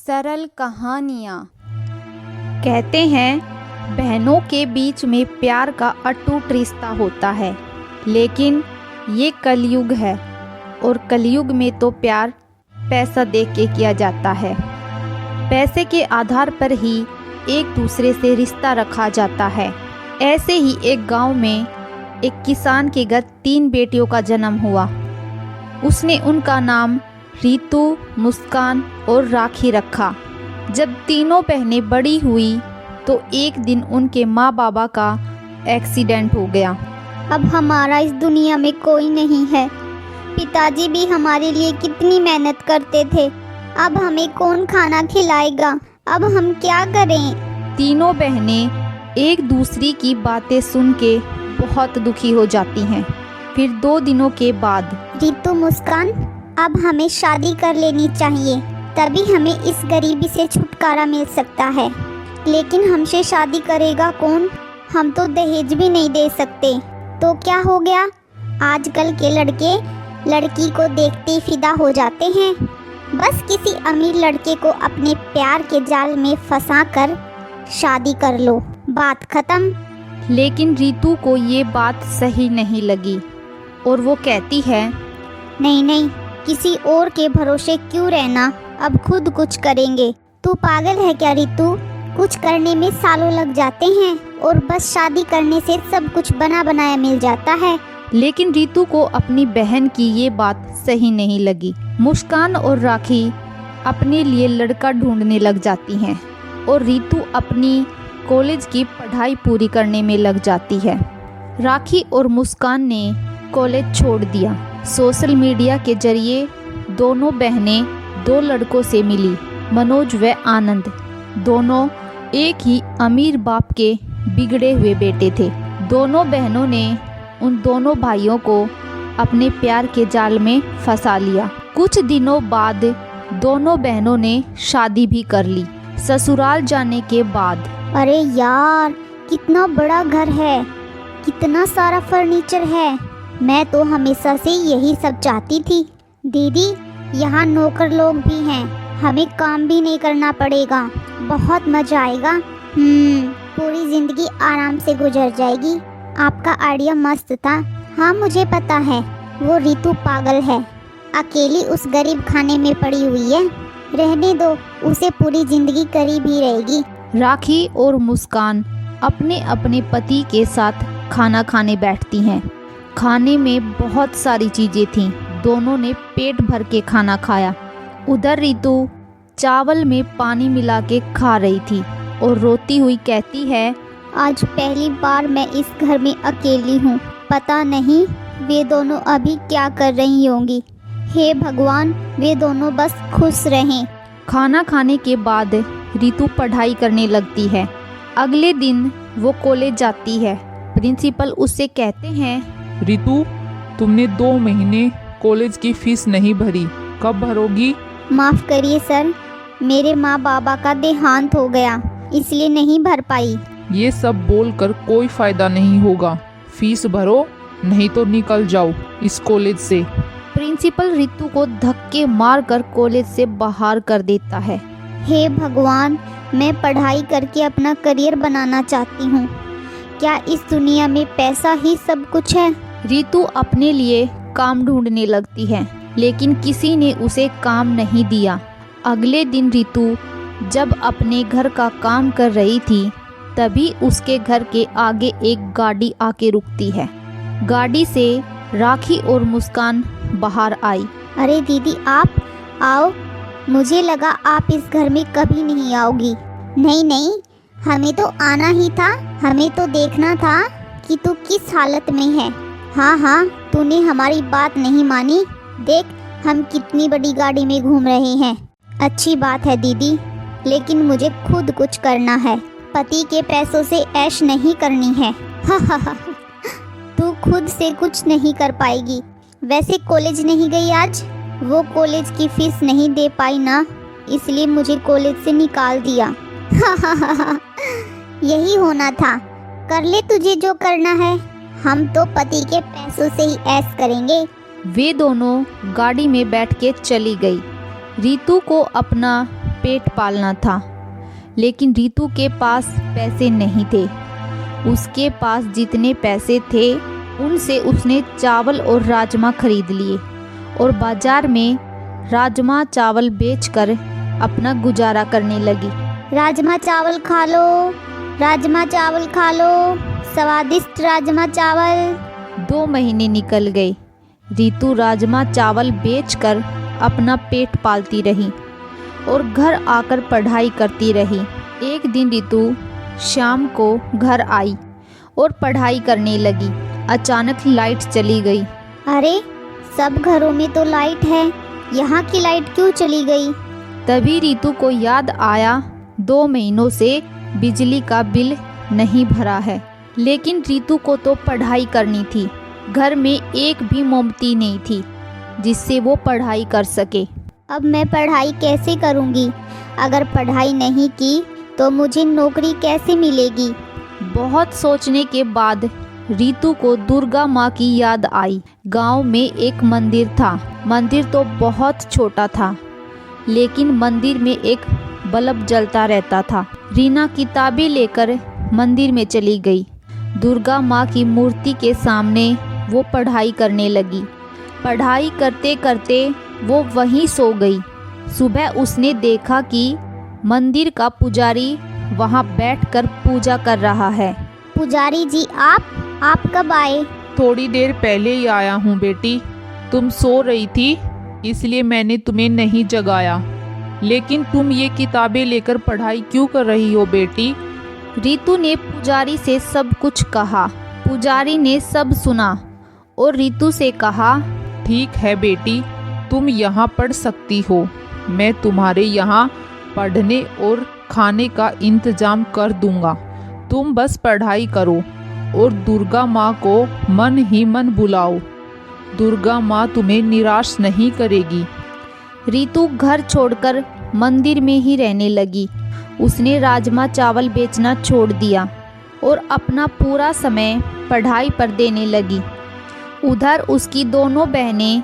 सरल कहानियाँ। कहते हैं बहनों के बीच में प्यार का अटूट रिश्ता होता है, लेकिन ये कलयुग है और कलयुग में तो प्यार पैसा दे के किया जाता है। पैसे के आधार पर ही एक दूसरे से रिश्ता रखा जाता है। ऐसे ही एक गांव में एक किसान के घर 3 बेटियों का जन्म हुआ। उसने उनका नाम रीतू, मुस्कान और राखी रखा। जब तीनों बहनें बड़ी हुई तो एक दिन उनके माँ बाबा का एक्सीडेंट हो गया। अब हमारा इस दुनिया में कोई नहीं है। पिताजी भी हमारे लिए कितनी मेहनत करते थे। अब हमें कौन खाना खिलाएगा? अब हम क्या करें? तीनों बहनें एक दूसरी की बातें सुन के बहुत दुखी हो जाती हैं। फिर 2 दिनों के बाद रीतू, मुस्कान, अब हमें शादी कर लेनी चाहिए, तभी हमें इस गरीबी से छुटकारा मिल सकता है। लेकिन हमसे शादी करेगा कौन? हम तो दहेज भी नहीं दे सकते। तो क्या हो गया? आजकल के लड़के लड़की को देखते ही फिदा हो जाते हैं। बस किसी अमीर लड़के को अपने प्यार के जाल में फंसाकर शादी कर लो, बात खत्म। लेकिन रीतू को ये बात सही नहीं लगी और वो कहती है, नहीं, किसी और के भरोसे क्यों रहना, अब खुद कुछ करेंगे। तू पागल है क्या रीतू? कुछ करने में सालों लग जाते हैं और बस शादी करने से सब कुछ बना बनाया मिल जाता है। लेकिन रीतू को अपनी बहन की ये बात सही नहीं लगी। मुस्कान और राखी अपने लिए लड़का ढूंढने लग जाती हैं और रीतू अपनी कॉलेज की पढ़ाई पूरी करने में लग जाती है। राखी और मुस्कान ने कॉलेज छोड़ दिया। सोशल मीडिया के जरिए दोनों बहनें 2 लड़कों से मिली, मनोज व आनंद। दोनों एक ही अमीर बाप के बिगड़े हुए बेटे थे। दोनों बहनों ने उन दोनों भाइयों को अपने प्यार के जाल में फंसा लिया। कुछ दिनों बाद दोनों बहनों ने शादी भी कर ली। ससुराल जाने के बाद अरे यार, कितना बड़ा घर है, कितना सारा फर्नीचर है। मैं तो हमेशा से यही सब चाहती थी। दीदी, यहाँ नौकर लोग भी हैं, हमें काम भी नहीं करना पड़ेगा। बहुत मजा आएगा। पूरी जिंदगी आराम से गुजर जाएगी। आपका आइडिया मस्त था। हाँ, मुझे पता है वो रीतू पागल है, अकेली उस गरीब खाने में पड़ी हुई है। रहने दो, उसे पूरी जिंदगी करीब ही रहेगी। राखी और मुस्कान अपने अपने पति के साथ खाना खाने बैठती हैं। खाने में बहुत सारी चीज़ें थीं। दोनों ने पेट भर के खाना खाया। उधर रीतू चावल में पानी मिला के खा रही थी और रोती हुई कहती है, आज पहली बार मैं इस घर में अकेली हूँ। पता नहीं वे दोनों अभी क्या कर रही होंगी। हे भगवान, वे दोनों बस खुश रहें। खाना खाने के बाद रीतू पढ़ाई करने लगती है। अगले दिन वो कॉलेज जाती है। प्रिंसिपल उससे कहते हैं, रीतू, तुमने 2 महीने कॉलेज की फीस नहीं भरी, कब भरोगी? माफ़ करिए सर, मेरे माँ बाबा का देहांत हो गया, इसलिए नहीं भर पाई। ये सब बोलकर कोई फायदा नहीं होगा। फीस भरो, नहीं तो निकल जाओ इस कॉलेज से। प्रिंसिपल रीतू को धक्के मारकर कॉलेज से बाहर कर देता है। हे भगवान, मैं पढ़ाई करके अपना करियर बनाना चाहती हूँ। क्या इस दुनिया में पैसा ही सब कुछ है? रीतू अपने लिए काम ढूंढने लगती है, लेकिन किसी ने उसे काम नहीं दिया। अगले दिन रीतू जब अपने घर का काम कर रही थी, तभी उसके घर के आगे एक गाड़ी आके रुकती है। गाड़ी से राखी और मुस्कान बाहर आई। अरे दीदी, आप आओ। मुझे लगा आप इस घर में कभी नहीं आओगी। नहीं, हमें तो आना ही था। हमें तो देखना था कि तू किस हालत में है। हाँ, तूने हमारी बात नहीं मानी। देख, हम कितनी बड़ी गाड़ी में घूम रहे हैं। अच्छी बात है दीदी, लेकिन मुझे खुद कुछ करना है। पति के पैसों से ऐश नहीं करनी है। तू खुद से कुछ नहीं कर पाएगी। वैसे कॉलेज नहीं गई आज? वो कॉलेज की फीस नहीं दे पाई ना, इसलिए मुझे कॉलेज से निकाल दिया। यही होना था। कर ले तुझे जो करना है, हम तो पति के पैसों से ही ऐश करेंगे। वे दोनों गाड़ी में बैठ के चली गई। रीतू को अपना पेट पालना था। लेकिन रितु के पास पैसे नहीं थे। उसके पास जितने पैसे थे उनसे उसने चावल और राजमा खरीद लिए और बाजार में राजमा चावल बेचकर अपना गुजारा करने लगी। राजमा चावल खा लो, राजमा चावल खा लो, स्वादिष्ट राजमा चावल। 2 महीने निकल गए। रितु राजमा चावल बेचकर अपना पेट पालती रही और घर आकर पढ़ाई करती रही। एक दिन रितु शाम को घर आई और पढ़ाई करने लगी। अचानक लाइट चली गई। अरे, सब घरों में तो लाइट है, यहाँ की लाइट क्यों चली गई? तभी रितु को याद आया 2 महीनों से बिजली का बिल नहीं भरा है। लेकिन रितु को तो पढ़ाई करनी थी। घर में एक भी मोमबत्ती नहीं थी जिससे वो पढ़ाई कर सके। अब मैं पढ़ाई कैसे करूँगी? अगर पढ़ाई नहीं की तो मुझे नौकरी कैसे मिलेगी? बहुत सोचने के बाद रितु को दुर्गा माँ की याद आई। गांव में एक मंदिर था। मंदिर तो बहुत छोटा था, लेकिन मंदिर में एक बल्ब जलता रहता था। रीना किताबें लेकर मंदिर में चली गई। दुर्गा माँ की मूर्ति के सामने वो पढ़ाई करने लगी। पढ़ाई करते करते वो वहीं सो गई। सुबह उसने देखा कि मंदिर का पुजारी वहाँ बैठकर पूजा कर रहा है। पुजारी जी, आप कब आए? थोड़ी देर पहले ही आया हूँ बेटी। तुम सो रही थी इसलिए मैंने तुम्हें नहीं जगाया। लेकिन तुम ये किताबें लेकर पढ़ाई क्यों कर रही हो बेटी? रितु ने पुजारी से सब कुछ कहा। पुजारी ने सब सुना और रितु से कहा, ठीक है बेटी, तुम यहाँ पढ़ सकती हो। मैं तुम्हारे यहाँ पढ़ने और खाने का इंतजाम कर दूंगा। तुम बस पढ़ाई करो और दुर्गा माँ को मन ही मन बुलाओ। दुर्गा माँ तुम्हें निराश नहीं करेगी। रितु घर छोड़कर मंदिर में ही रहने लगी। उसने राजमा चावल बेचना छोड़ दिया और अपना पूरा समय पढ़ाई पर देने लगी। उधर उसकी दोनों बहनें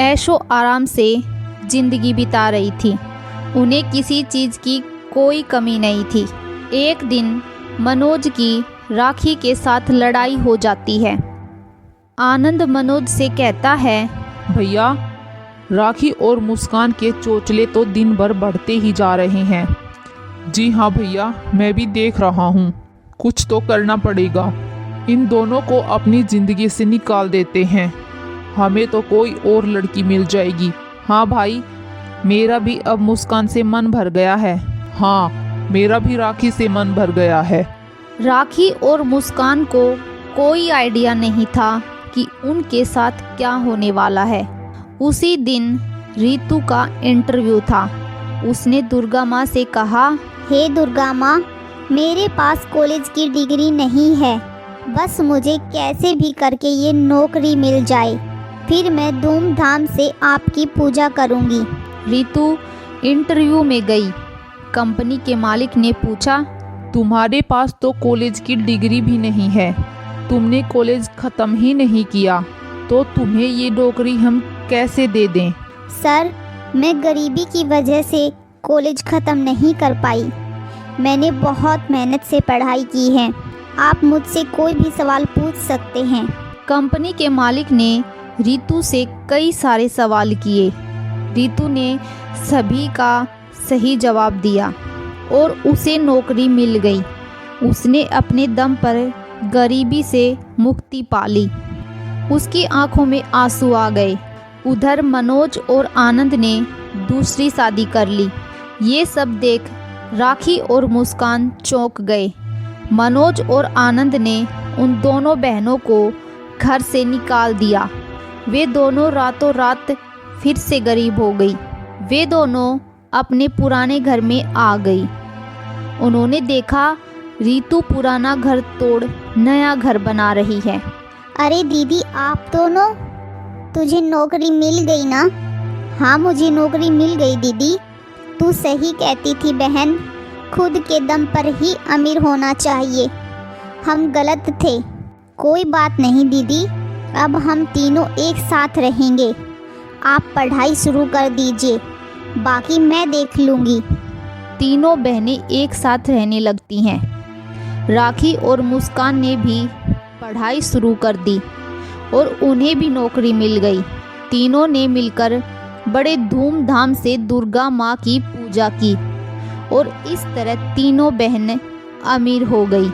ऐशो आराम से जिंदगी बिता रही थी। उन्हें किसी चीज़ की कोई कमी नहीं थी। एक दिन मनोज की राखी के साथ लड़ाई हो जाती है। आनंद मनोज से कहता है, भैया, राखी और मुस्कान के चोचले तो दिन भर बढ़ते ही जा रहे हैं। जी हाँ भैया, मैं भी देख रहा हूँ। कुछ तो करना पड़ेगा। इन दोनों को अपनी ज़िंदगी से निकाल देते हैं। हमें तो कोई और लड़की मिल जाएगी। हाँ भाई, मेरा भी अब मुस्कान से मन भर गया है। हाँ, मेरा भी राखी से मन भर गया है। राखी और मुस्कान को कोई आइडिया नहीं था कि उनके साथ क्या होने वाला है। उसी दिन रितु का इंटरव्यू था। उसने दुर्गा माँ से कहा, हे दुर्गा माँ, मेरे पास कॉलेज की डिग्री नहीं है। बस मुझे कैसे भी करके ये नौकरी मिल जाए, फिर मैं धूमधाम से आपकी पूजा करूँगी। रितु इंटरव्यू में गई। कंपनी के मालिक ने पूछा, तुम्हारे पास तो कॉलेज की डिग्री भी नहीं है। तुमने कॉलेज ख़त्म ही नहीं किया, तो तुम्हें ये नौकरी हम कैसे दे दें? सर, मैं गरीबी की वजह से कॉलेज ख़त्म नहीं कर पाई। मैंने बहुत मेहनत से पढ़ाई की है। आप मुझसे कोई भी सवाल पूछ सकते हैं। कंपनी के मालिक ने रितु से कई सारे सवाल किए। रितु ने सभी का सही जवाब दिया और उसे नौकरी मिल गई। उसने अपने दम पर गरीबी से मुक्ति पाली। उसकी आंखों में आंसू आ गए। उधर मनोज और आनंद ने दूसरी शादी कर ली। ये सब देख राखी और मुस्कान चौंक गए। मनोज और आनंद ने उन दोनों बहनों को घर से निकाल दिया। वे दोनों रातों रात फिर से गरीब हो गई। वे दोनों अपने पुराने घर में आ गई। उन्होंने देखा रितु पुराना घर तोड़ नया घर बना रही है। अरे दीदी, आप दोनों, तुझे नौकरी मिल गई ना? हाँ, मुझे नौकरी मिल गई दीदी। तू सही कहती थी बहन, खुद के दम पर ही अमीर होना चाहिए। हम गलत थे। कोई बात नहीं दीदी, अब हम तीनों एक साथ रहेंगे। आप पढ़ाई शुरू कर दीजिए, बाकी मैं देख लूँगी। तीनों बहनें एक साथ रहने लगती हैं। राखी और मुस्कान ने भी पढ़ाई शुरू कर दी और उन्हें भी नौकरी मिल गई। तीनों ने मिलकर बड़े धूमधाम से दुर्गा माँ की पूजा की और इस तरह तीनों बहनें अमीर हो गई।